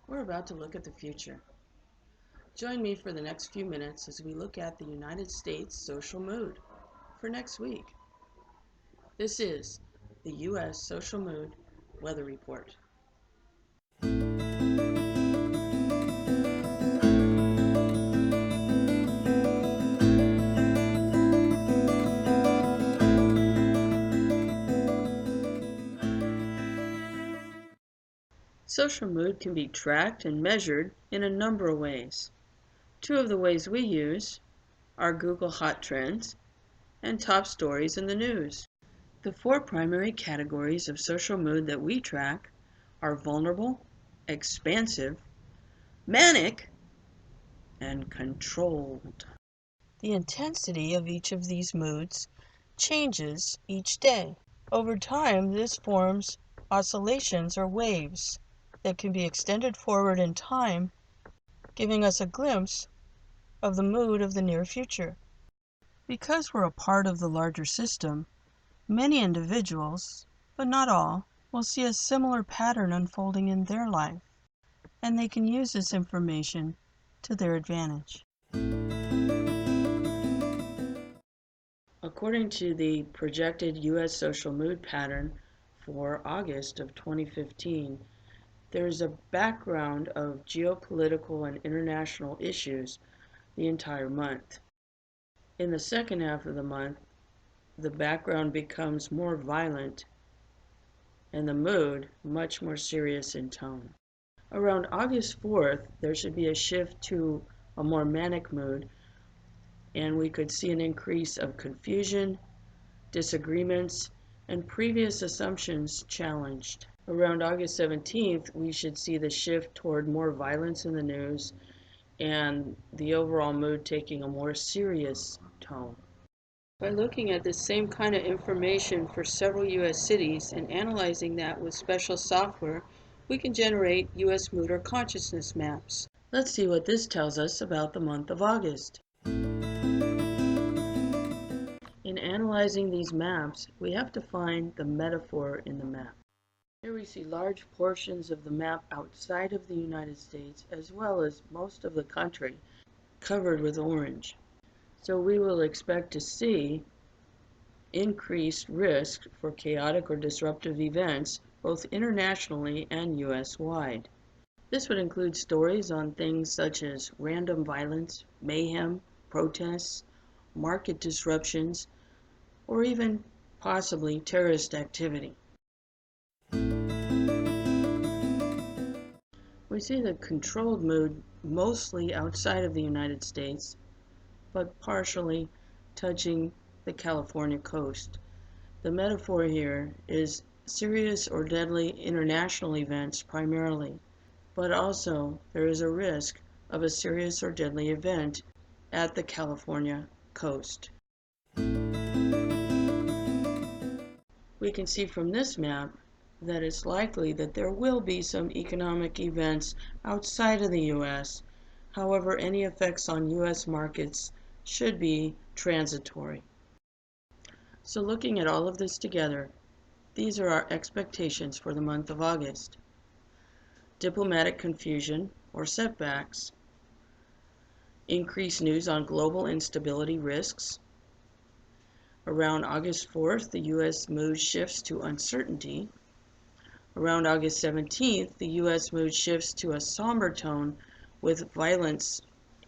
We're about to look at the future. Join me for the next few minutes as we look at the United States social mood for next week. This is the U.S. Social Mood Weather Report. Social mood can be tracked and measured in a number of ways. Two of the ways we use are Google Hot Trends and Top Stories in the News. The four primary categories of social mood that we track are vulnerable, expansive, manic, and controlled. The intensity of each of these moods changes each day. Over time, this forms oscillations or waves that can be extended forward in time, giving us a glimpse of the mood of the near future. Because we're a part of the larger system, many individuals, but not all, will see a similar pattern unfolding in their life, and they can use this information to their advantage. According to the projected U.S. social mood pattern for August of 2015, there's a background of geopolitical and international issues the entire month. In the second half of the month, the background becomes more violent and the mood much more serious in tone. Around August 4th, there should be a shift to a more manic mood, and we could see an increase of confusion, disagreements, and previous assumptions challenged. Around August 17th, we should see the shift toward more violence in the news and the overall mood taking a more serious tone. By looking at this same kind of information for several U.S. cities and analyzing that with special software, we can generate U.S. mood or consciousness maps. Let's see what this tells us about the month of August. In analyzing these maps, we have to find the metaphor in the map. Here we see large portions of the map outside of the United States as well as most of the country covered with orange. So we will expect to see increased risk for chaotic or disruptive events both internationally and US-wide. This would include stories on things such as random violence, mayhem, protests, market disruptions, or even possibly terrorist activity. We see the controlled mood mostly outside of the United States, but partially touching the California coast. The metaphor here is serious or deadly international events primarily, but also there is a risk of a serious or deadly event at the California coast. We can see from this map that it's likely that there will be some economic events outside of the U.S. However, any effects on U.S. markets should be transitory. So looking at all of this together, these are our expectations for the month of August. Diplomatic confusion or setbacks, increased news on global instability risks. Around August 4th, the U.S. mood shifts to uncertainty. Around August 17th, the U.S. mood shifts to a somber tone with violence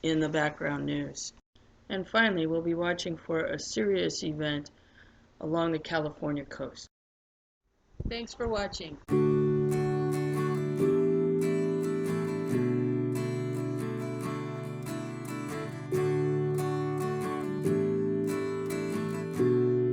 in the background news. And finally, we'll be watching for a serious event along the California coast. Thanks for watching.